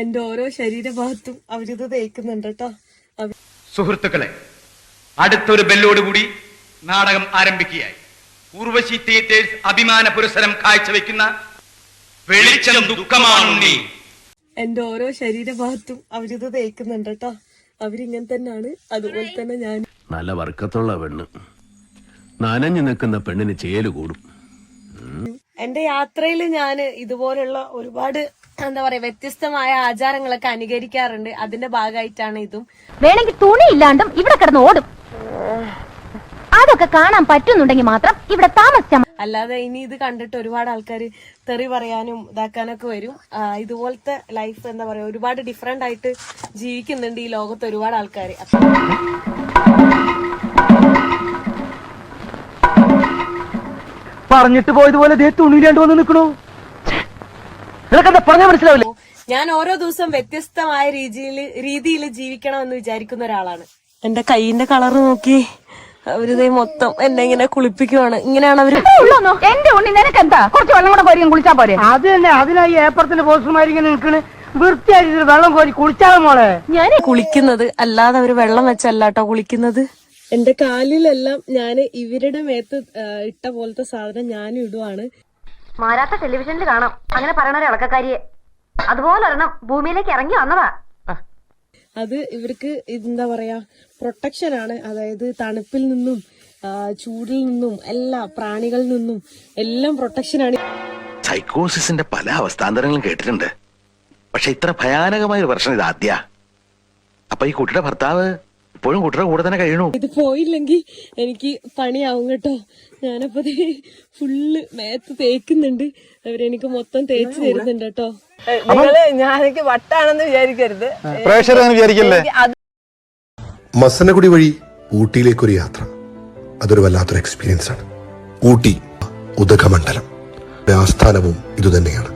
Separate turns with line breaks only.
എന്റെ ഓരോ ശരീരഭാഗത്തും അവരിത് തേക്കുന്നുണ്ട് കേട്ടോ.
സുഹൃത്തുക്കളെ, അടുത്തൊരു ബെല്ലോടുകൂടി നാടകം ആരംഭിക്കുകയായി. ഊർവശി തിയേറ്റേഴ്സ് അഭിമാന പുരസ്സരം കാഴ്ചവെക്കുന്ന വെളിച്ചം ദുഃഖമാണുണ്ണി.
എന്റെ ഓരോ ശരീരഭാഗത്തും അവരിത് തേക്കുന്നുണ്ട് കേട്ടോ. അവരിങ്ങനെ തന്നെയാണ്, അതുപോലെ തന്നെ ഞാൻ.
നല്ല വർക്കത്തുള്ള പെണ്ണ്, നനഞ്ഞു നിൽക്കുന്ന പെണ്ണിന് ചേല് കൂടും.
എന്റെ യാത്രയിൽ ഞാൻ ഇതുപോലുള്ള ഒരുപാട് എന്താ പറയാ വ്യത്യസ്തമായ ആചാരങ്ങളൊക്കെ അനുകരിക്കാറുണ്ട്. അതിന്റെ ഭാഗമായിട്ടാണ് ഇതും.
വേണമെങ്കിൽ തുണി ഇല്ലാണ്ടും ഇവിടെ കിടന്ന് ഓടും. അതൊക്കെ കാണാൻ പറ്റുന്നുണ്ടെങ്കിൽ മാത്രം ഇവിടെ താമസിച്ചാൽ.
അല്ലാതെ ഇനി ഇത് കണ്ടിട്ട് ഒരുപാട് ആൾക്കാർ തെറി പറയാനും ഇതാക്കാനൊക്കെ വരും. ഇതുപോലത്തെ ലൈഫ് എന്താ പറയാ ഒരുപാട് ഡിഫറെന്റ് ആയിട്ട് ജീവിക്കുന്നുണ്ട് ഈ ലോകത്ത് ഒരുപാട് ആൾക്കാർ.
പറഞ്ഞിട്ട് പോയതുപോലെ തുണിയിലാണ്ട് വന്ന് നിൽക്കണു. നിനക്കെന്താ പറഞ്ഞാൽ മനസ്സിലാവില്ല.
ഞാൻ ഓരോ ദിവസം വ്യത്യസ്തമായ രീതിയിൽ ജീവിക്കണമെന്ന് വിചാരിക്കുന്ന ഒരാളാണ്. എന്റെ കൈയിന്റെ കളർ നോക്കി അവരിതേ മൊത്തം എന്നെ ഇങ്ങനെ കുളിപ്പിക്കുവാണ്. ഇങ്ങനെയാണ് അവര്.
എന്റെ ഉണ്ണി നിനക്കെന്താ കുറച്ച് വെള്ളം കൂടെ കോരി കുളിച്ചാ പോരെ?
അത് തന്നെ, അതിനായി ഏപ്പറത്തിന്റെ പോസ്റ്റർമാരിങ്ങനെ നിൽക്കണ്. വൃത്തിയായിട്ട് വെള്ളം കോരി കുളിച്ചാൽ മോളെ.
ഞാൻ കുളിക്കുന്നത് അല്ലാതെ അവര് വെള്ളം വെച്ചല്ലാട്ടോ കുളിക്കുന്നത്. എന്റെ കാലിലെല്ലാം ഞാൻ ഇവരുടെ മേത്ത് ഇട്ട പോലത്തെ സാധനം ഞാനും ഇടുവാണ്.
മാരാത്ത ടെലിവിഷനിൽ കാണാം അങ്ങനെ പറയണ ഒരു ഇളക്കക്കാരിയെ. അതുപോലെ ഒരെണ്ണം ഭൂമിയിലേക്ക് ഇറങ്ങി വന്നതാ.
അത് ഇവർക്ക് എന്താ പറയാ പ്രൊട്ടക്ഷൻ ആണ്. അതായത് തണുപ്പിൽ നിന്നും ചൂടിൽ നിന്നും എല്ലാ പ്രാണികളിൽ നിന്നും എല്ലാം പ്രൊട്ടക്ഷനാണ്.
സൈക്കോസിന്റെ പല അവസ്ഥാന്തരങ്ങളും കേട്ടിട്ടുണ്ട്, പക്ഷെ ഇത്ര ഭയാനകമായ ഒരു പ്രശ്നം ഇത് ആദ്യ. അപ്പൊ ഈ കുട്ടിയുടെ ഭർത്താവ് ഇപ്പോഴും കുട്ടിയുടെ കൂടെ തന്നെ കഴിയണു.
ഇത് പോയില്ലെങ്കിൽ എനിക്ക് പണിയാവും കേട്ടോ. ഞാനപ്പോ ഫുള്ള് മേത്ത് തേക്കുന്നുണ്ട്. അവരെനിക്ക് മൊത്തം തേച്ച് തരുന്നുണ്ട് കേട്ടോ. ഞാനെനിക്ക് വട്ടാണെന്ന് വിചാരിക്കരുത്,
വിചാരിക്കല്ലേ. മസനഗുഡി വഴി ഊട്ടിയിലേക്കൊരു യാത്ര, അതൊരു വല്ലാത്തൊരു എക്സ്പീരിയൻസ് ആണ്. ഊട്ടി ഉദകമണ്ഡലം ആസ്ഥാനവും ഇതുതന്നെയാണ്.